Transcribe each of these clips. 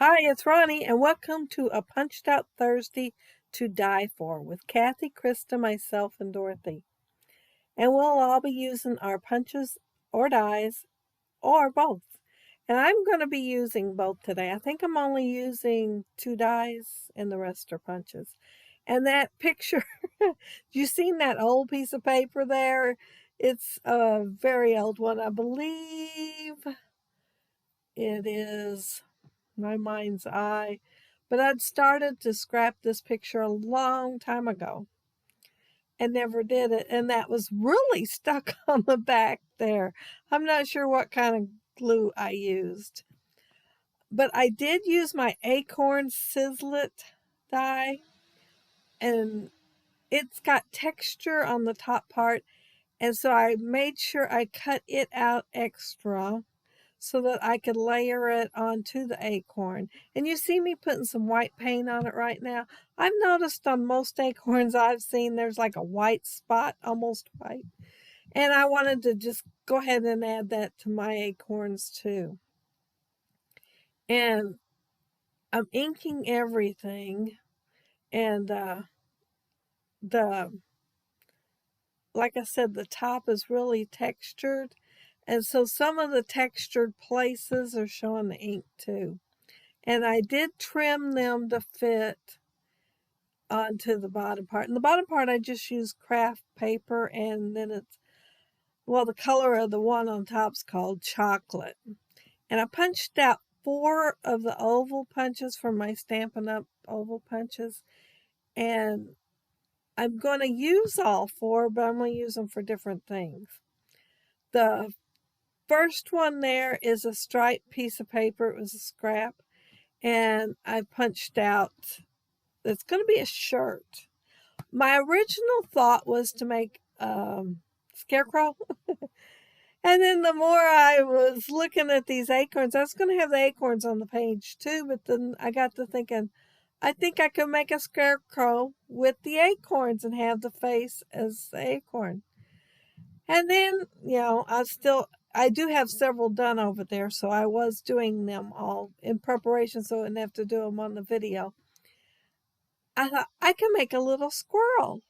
Hi, it's Ronnie, and welcome to a Punched Out Thursday to Die For with Kathy, Krista, myself, and Dorothy. And we'll all be using our punches or dies or both. And I'm going to be using both today. I think I'm only using 2 dies and the rest are punches. And that picture, you seen that old piece of paper there? It's a very old one. I believe it is my mind's eye. But I'd started to scrap this picture a long time ago and never did it. And that was really stuck on the back there. I'm not sure what kind of glue I used. But I did use my acorn sizzlet die, and it's got texture on the top part. And so I made sure I cut it out extra so that I could layer it onto the acorn. And you see me putting some white paint on it right now. I've noticed on most acorns I've seen there's like a white spot, almost white. And I wanted to just go ahead and add that to my acorns too. And I'm inking everything. And like I said, the top is really textured. And so some of the textured places are showing the ink too. And I did trim them to fit onto the bottom part. And the bottom part I just used craft paper, and then the color of the one on top is called chocolate. And I punched out 4 of the oval punches from my Stampin' Up! Oval punches. And I'm going to use all 4, but I'm going to use them for different things. The first one there is a striped piece of paper. It was a scrap. And I punched out, it's going to be a shirt. My original thought was to make scarecrow. And then the more I was looking at these acorns, I was going to have the acorns on the page too, but then I got to thinking, I think I could make a scarecrow with the acorns and have the face as the acorn. And then, I do have several done over there, so I was doing them all in preparation so I wouldn't have to do them on the video. I thought I can make a little squirrel.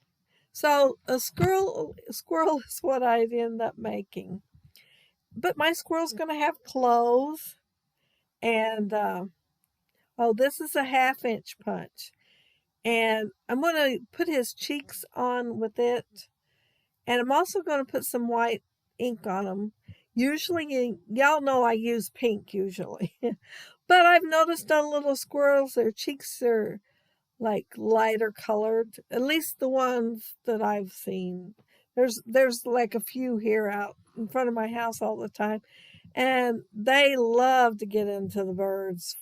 So a squirrel is what I'd end up making. But my squirrel's going to have clothes. And, this is a 1/2-inch punch. And I'm going to put his cheeks on with it. And I'm also going to put some white ink on them. Usually, y'all know I use pink usually. But I've noticed on little squirrels, their cheeks are like lighter colored, at least the ones that I've seen. There's like a few here out in front of my house all the time, and they love to get into the birds'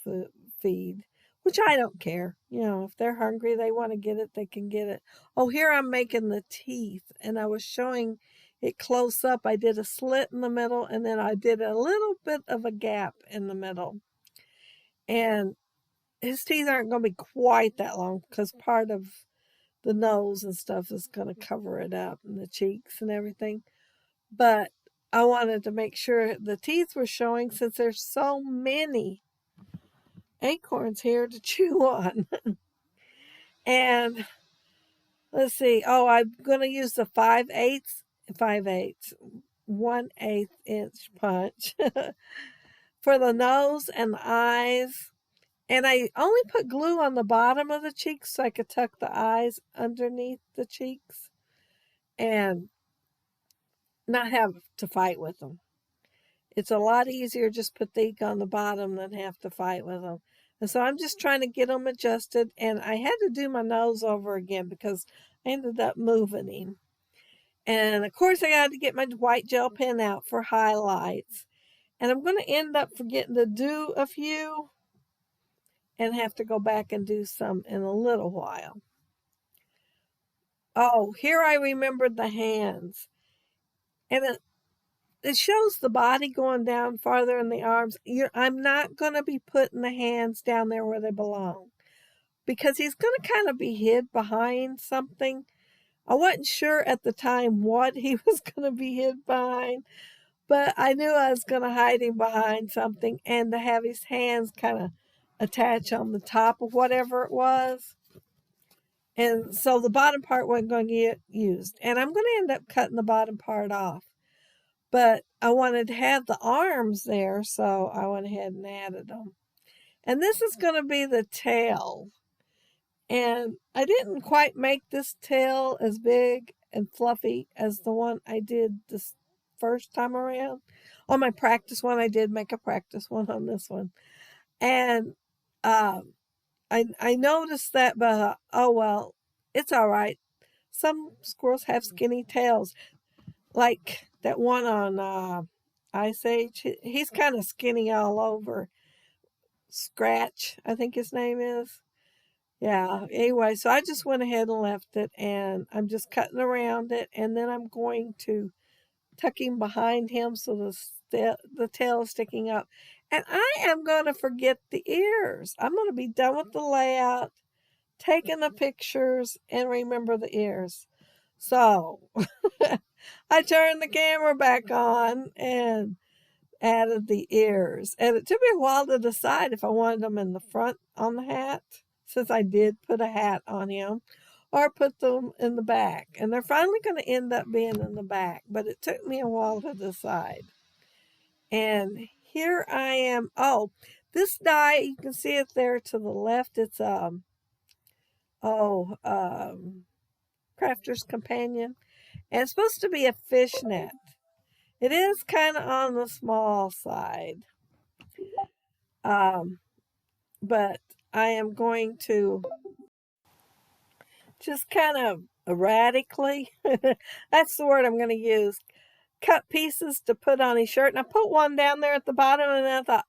feed, which I don't care. If they're hungry, they want to get it, they can get it. Oh, here I'm making the teeth, and I was showing it close up. I did a slit in the middle, and then I did a little bit of a gap in the middle. And his teeth aren't going to be quite that long because part of the nose and stuff is going to cover it up, and the cheeks and everything. But I wanted to make sure the teeth were showing since there's so many acorns here to chew on. And let's see. Oh, I'm going to use the 1/8 inch punch for the nose and the eyes. And I only put glue on the bottom of the cheeks so I could tuck the eyes underneath the cheeks and not have to fight with them. It's a lot easier just put the ink on the bottom than have to fight with them. And so I'm just trying to get them adjusted. And I had to do my nose over again because I ended up moving him. And of course I got to get my white gel pen out for highlights. And I'm going to end up forgetting to do a few and have to go back and do some in a little while. Oh, here I remembered the hands. And it shows the body going down farther in the arms. I'm not going to be putting the hands down there where they belong because he's going to kind of be hid behind something. I wasn't sure at the time what he was going to be hid behind, but I knew I was going to hide him behind something and to have his hands kind of attach on the top of whatever it was. And so the bottom part wasn't going to get used. And I'm going to end up cutting the bottom part off. But I wanted to have the arms there, so I went ahead and added them. And this is going to be the tail. And I didn't quite make this tail as big and fluffy as the one I did this first time around. On my practice one, I did make a practice one on this one. And I noticed that, but oh well, it's all right. Some squirrels have skinny tails, like that one on Ice Age. He's kind of skinny all over. Scratch, I think his name is. Yeah, anyway, so I just went ahead and left it, and I'm just cutting around it, and then I'm going to tuck him behind him so the tail is sticking up. And I am going to forget the ears. I'm going to be done with the layout, taking the pictures, and remember the ears. So I turned the camera back on and added the ears. And it took me a while to decide if I wanted them in the front on the hat, since I did put a hat on him, or put them in the back. And they're finally going to end up being in the back, but it took me a while to decide. And here I am. Oh, this die, you can see it there to the left. It's Crafter's Companion. And it's supposed to be a fishnet. It is kind of on the small side. But I am going to just kind of erratically, that's the word I'm going to use, cut pieces to put on his shirt. And I put one down there at the bottom, and I thought,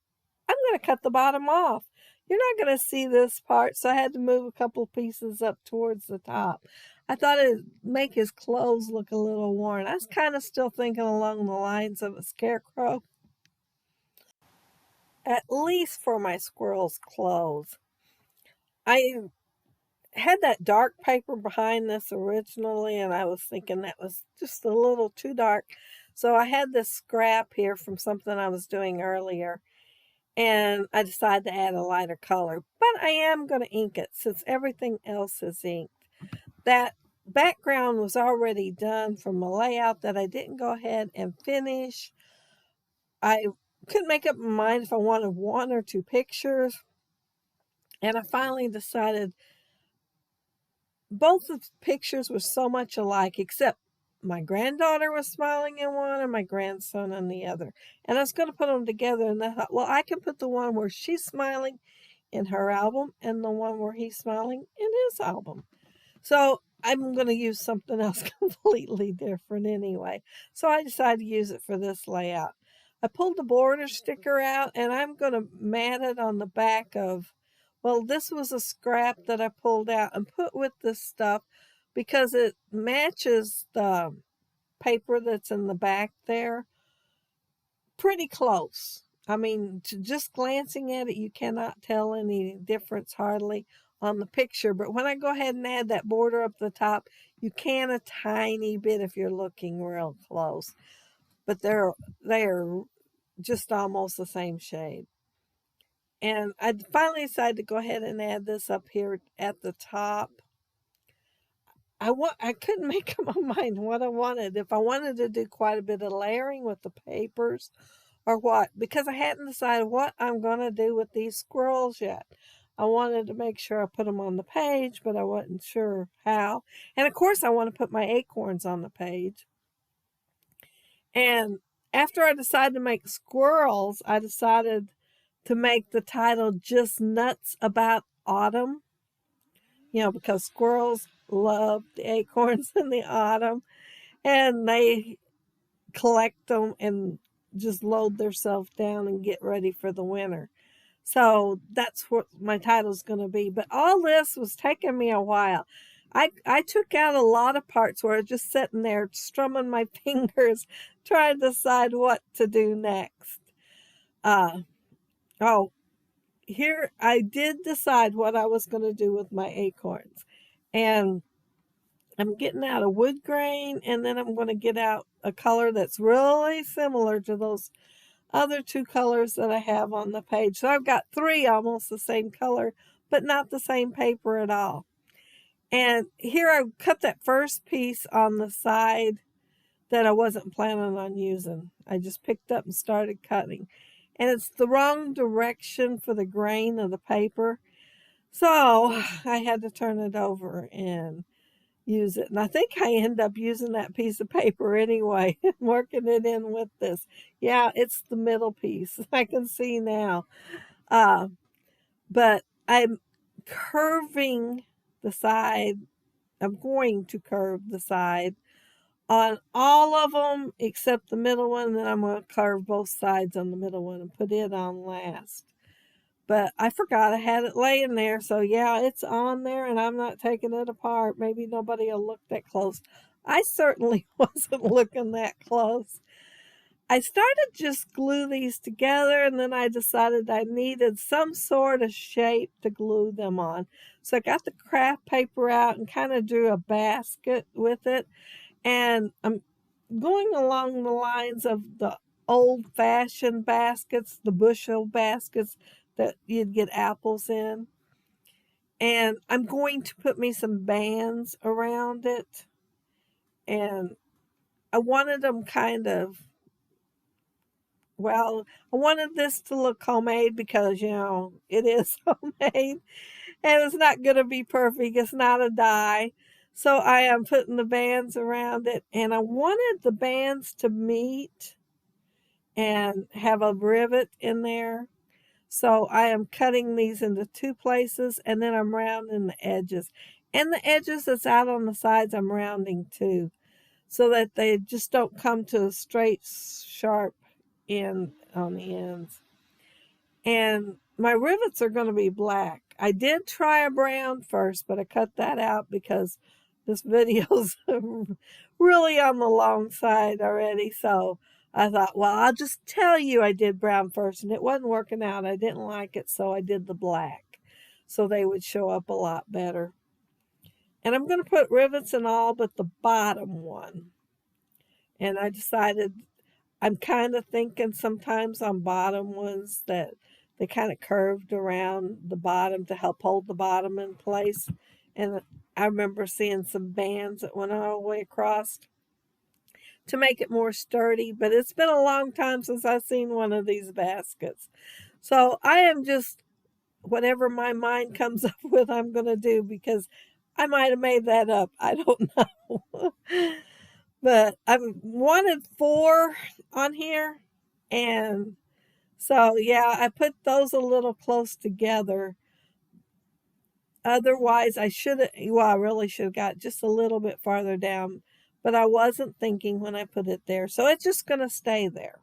I'm going to cut the bottom off. You're not going to see this part, so I had to move a couple pieces up towards the top. I thought it would make his clothes look a little worn. I was kind of still thinking along the lines of a scarecrow, at least for my squirrel's clothes. I had that dark paper behind this originally, and I was thinking that was just a little too dark. So I had this scrap here from something I was doing earlier, and I decided to add a lighter color. But I am going to ink it since everything else is inked. That background was already done from a layout that I didn't go ahead and finish. I couldn't make up my mind if I wanted one or two pictures, and I finally decided both of the pictures were so much alike, except my granddaughter was smiling in one and my grandson in the other. And I was going to put them together, and I thought, well, I can put the one where she's smiling in her album and the one where he's smiling in his album. So I'm going to use something else completely different anyway. So I decided to use it for this layout. I pulled the border sticker out, and I'm going to mat it on the back of, well, this was a scrap that I pulled out and put with this stuff because it matches the paper that's in the back there pretty close. I mean, just glancing at it, you cannot tell any difference hardly on the picture. But when I go ahead and add that border up the top, you can a tiny bit if you're looking real close. But they're just almost the same shade. And I finally decided to go ahead and add this up here at the top. I couldn't make up my mind what I wanted. If I wanted to do quite a bit of layering with the papers or what, because I hadn't decided what I'm going to do with these squirrels yet. I wanted to make sure I put them on the page, but I wasn't sure how. And of course, I want to put my acorns on the page. And after I decided to make squirrels, I decided to make the title just Nuts About Autumn. You know, because squirrels love the acorns in the autumn, and they collect them and just load themselves down and get ready for the winter. So that's what my title's going to be. But all this was taking me a while. I took out a lot of parts where I was just sitting there strumming my fingers, trying to decide what to do next. Here I did decide what I was going to do with my acorns. And I'm getting out a wood grain, and then I'm going to get out a color that's really similar to those other two colors that I have on the page. So I've got three almost the same color, but not the same paper at all. And here I cut that first piece on the side that I wasn't planning on using. I just picked up and started cutting. And it's the wrong direction for the grain of the paper. So I had to turn it over and use it. And I think I end up using that piece of paper anyway, working it in with this. Yeah, it's the middle piece. I can see now. But I'm curving the side. I'm going to curve the side on all of them except the middle one. And then I'm going to carve both sides on the middle one and put it on last. But I forgot I had it laying there. So yeah, it's on there and I'm not taking it apart. Maybe nobody will look that close. I certainly wasn't looking that close. I started just glue these together and then I decided I needed some sort of shape to glue them on. So I got the craft paper out and kind of drew a basket with it. And I'm going along the lines of the old-fashioned baskets, the bushel baskets that you'd get apples in. And I'm going to put me some bands around it. And I wanted them kind of, well, I wanted this to look homemade because, it is homemade. And it's not going to be perfect. It's not a die. So I am putting the bands around it. And I wanted the bands to meet and have a rivet in there. So I am cutting these into two places and then I'm rounding the edges. And the edges that's out on the sides I'm rounding too, so that they just don't come to a straight, sharp end on the ends. And my rivets are going to be black. I did try a brown first, but I cut that out because this video's really on the long side already. So I thought, well, I'll just tell you I did brown first, and it wasn't working out. I didn't like it, so I did the black so they would show up a lot better. And I'm going to put rivets and all but the bottom one. And I decided I'm kind of thinking sometimes on bottom ones that they kind of curved around the bottom to help hold the bottom in place. And I remember seeing some bands that went all the way across to make it more sturdy. But it's been a long time since I've seen one of these baskets. So I am just, whatever my mind comes up with, I'm going to do, because I might have made that up. I don't know. But I wanted 4 on here. And so, yeah, I put those a little close together. Otherwise, I really should have got just a little bit farther down. But I wasn't thinking when I put it there. So it's just going to stay there.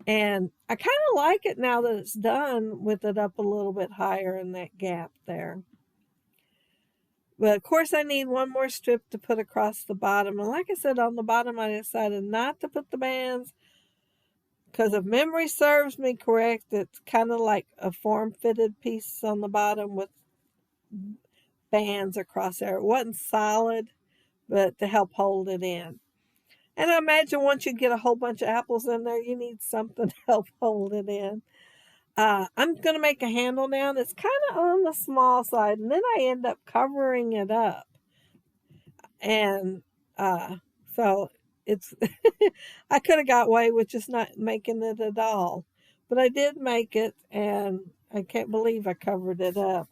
And I kind of like it now that it's done with it up a little bit higher in that gap there. But of course I need one more strip to put across the bottom. And like I said, on the bottom I decided not to put the bands, because if memory serves me correct, it's kind of like a form-fitted piece on the bottom with bands across there. It wasn't solid, but to help hold it in. And I imagine once you get a whole bunch of apples in there, you need something to help hold it in. I'm going to make a handle now, and it's kind of on the small side, and then I end up covering it up. And so it's, I could have got away with just not making it at all. But I did make it, and I can't believe I covered it up.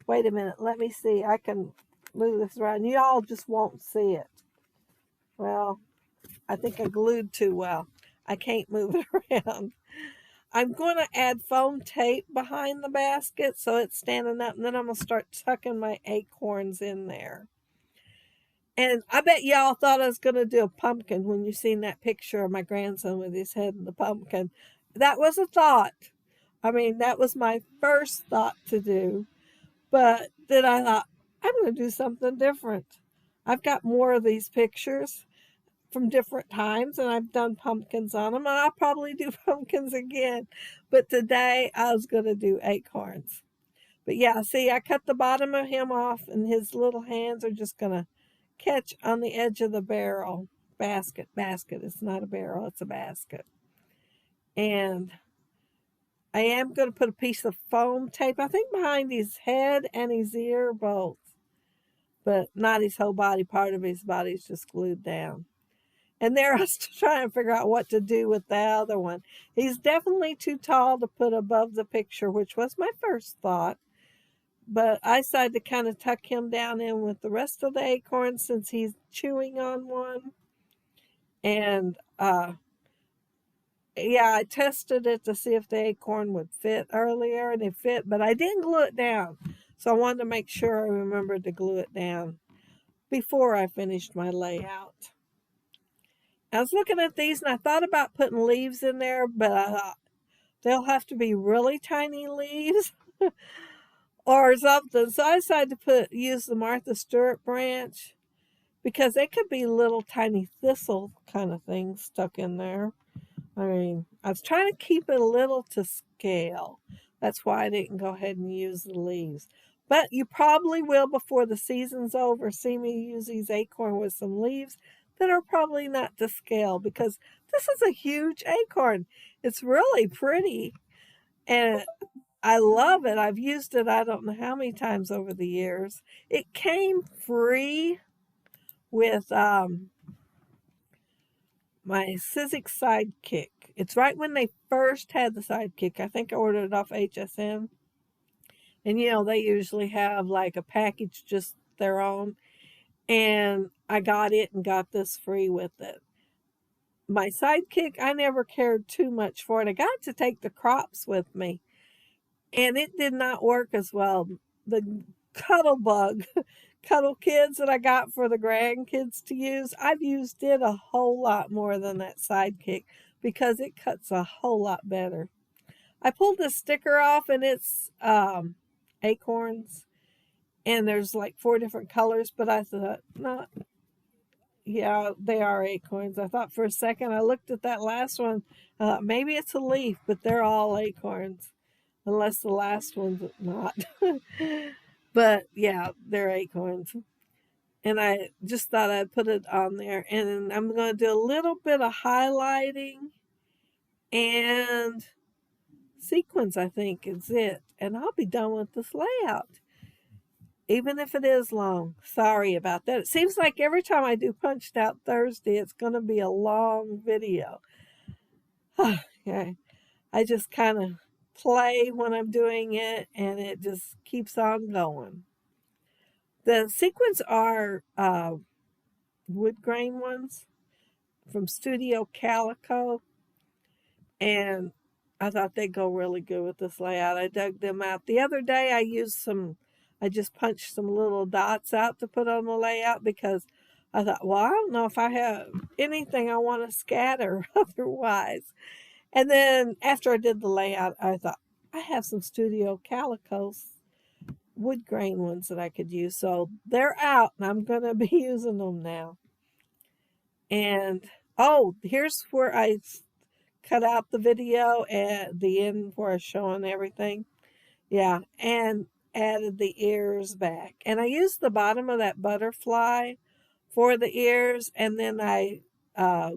Wait a minute, let me see. I can move this around. Y'all just won't see it. Well, I think I glued too well. I can't move it around. I'm going to add foam tape behind the basket so it's standing up, and then I'm going to start tucking my acorns in there. And I bet y'all thought I was going to do a pumpkin when you seen that picture of my grandson with his head in the pumpkin. That was a thought. I mean, that was my first thought to do. But then I thought, I'm going to do something different. I've got more of these pictures from different times, and I've done pumpkins on them, and I'll probably do pumpkins again. But today I was going to do acorns. But yeah, see, I cut the bottom of him off, and his little hands are just going to catch on the edge of the barrel. Basket. It's not a barrel, it's a basket. And I am going to put a piece of foam tape, I think behind his head and his ear both, but not his whole body. Part of his body is just glued down. And there I was trying to figure out what to do with the other one. He's definitely too tall to put above the picture, which was my first thought. But I decided to kind of tuck him down in with the rest of the acorns since he's chewing on one. And yeah, I tested it to see if the acorn would fit earlier, and it fit, but I didn't glue it down. So I wanted to make sure I remembered to glue it down before I finished my layout. I was looking at these and I thought about putting leaves in there, but I thought they'll have to be really tiny leaves or something. So I decided to use the Martha Stewart branch because they could be little tiny thistle kind of things stuck in there. I mean, I was trying to keep it a little to scale. That's why I didn't go ahead and use the leaves. But you probably will, before the season's over, see me use these acorn with some leaves that are probably not to scale, because this is a huge acorn. It's really pretty, and I love it. I've used it I don't know how many times over the years. It came free with my Sizzix Sidekick. It's right when they first had the Sidekick. I think I ordered it off HSN. And you know, they usually have like a package just their own. And I got it and got this free with it. My Sidekick, I never cared too much for it. I got to take the crops with me, and it did not work as well. The Cuddle Bug, Cuddle Kids that I got for the grandkids to use, I've used it a whole lot more than that Sidekick because it cuts a whole lot better. I pulled this sticker off, and it's acorns, and there's like 4 different colors, but I thought, no, yeah, they are acorns. I thought for a second, I looked at that last one, maybe it's a leaf, but they're all acorns, unless the last one's not. But yeah, they're acorns. And I just thought I'd put it on there. And I'm going to do a little bit of highlighting and sequins, I think is it. And I'll be done with this layout, even if it is long. Sorry about that. It seems like every time I do Punched Out Thursday, it's going to be a long video. Okay. I just kind of play when I'm doing it, and it just keeps on going. The sequins are wood grain ones from Studio Calico, and I thought they'd go really good with this layout. I dug them out. The other day I just punched some little dots out to put on the layout because I thought, well, I don't know if I have anything I want to scatter otherwise. And then after I did the layout, I thought, I have some Studio Calicos wood grain ones that I could use. So they're out, and I'm going to be using them now. And, oh, here's where I cut out the video at the end where I was showing everything. Yeah, and added the ears back. And I used the bottom of that butterfly for the ears, and then I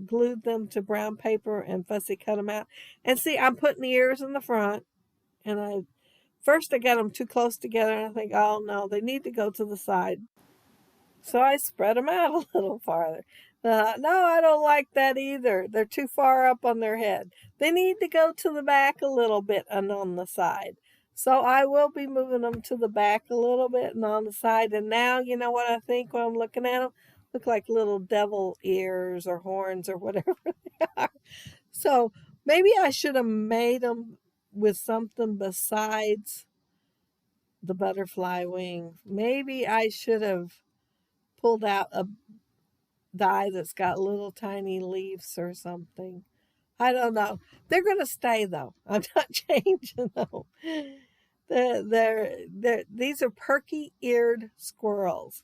glued them to brown paper and fussy cut them out. And see, I'm putting the ears in the front, and first I got them too close together, and I think, oh no, they need to go to the side. So I spread them out a little farther. No, I don't like that either. They're too far up on their head. They need to go to the back a little bit and on the side. So I will be moving them to the back a little bit and on the side. And now, you know what I think when I'm looking at them? Look like little devil ears or horns or whatever they are. So maybe I should have made them with something besides the butterfly wings. Maybe I should have pulled out a die that's got little tiny leaves or something. I don't know. They're going to stay though. I'm not changing them. These are perky-eared squirrels.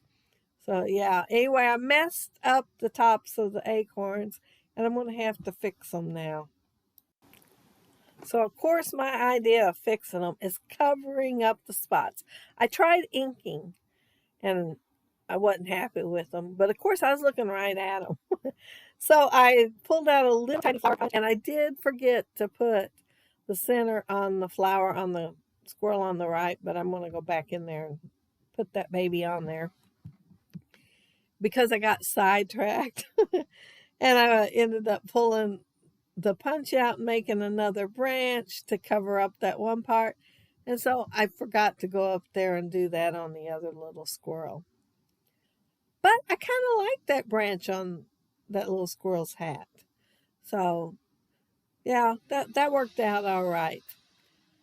So yeah, anyway, I messed up the tops of the acorns, and I'm going to have to fix them now. So of course my idea of fixing them is covering up the spots. I tried inking, and I wasn't happy with them. But of course, I was looking right at them. So I pulled out a little tiny flower punch, and I did forget to put the center on the flower on the squirrel on the right, but I'm going to go back in there and put that baby on there because I got sidetracked. And I ended up pulling the punch out and making another branch to cover up that one part. And so I forgot to go up there and do that on the other little squirrel. But I kind of like that branch on that little squirrel's hat. So yeah, that worked out all right.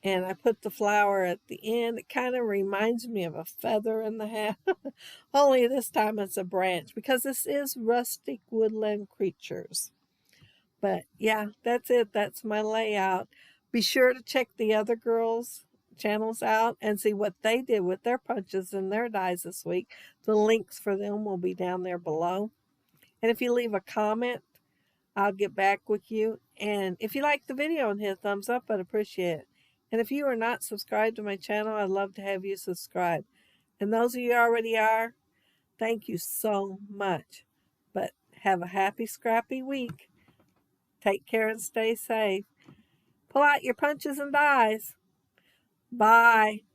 And I put the flower at the end. It kind of reminds me of a feather in the hat. Only this time it's a branch because this is rustic woodland creatures. But yeah, that's it. That's my layout. Be sure to check the other girls' channels out and see what they did with their punches and their dies this week. The links for them will be down there below. And if you leave a comment, I'll get back with you. And if you like the video and hit a thumbs up, I'd appreciate it. And if you are not subscribed to my channel, I'd love to have you subscribe. And those of you who already are, thank you so much. But have a happy, scrappy week. Take care and stay safe. Pull out your punches and dies. Bye.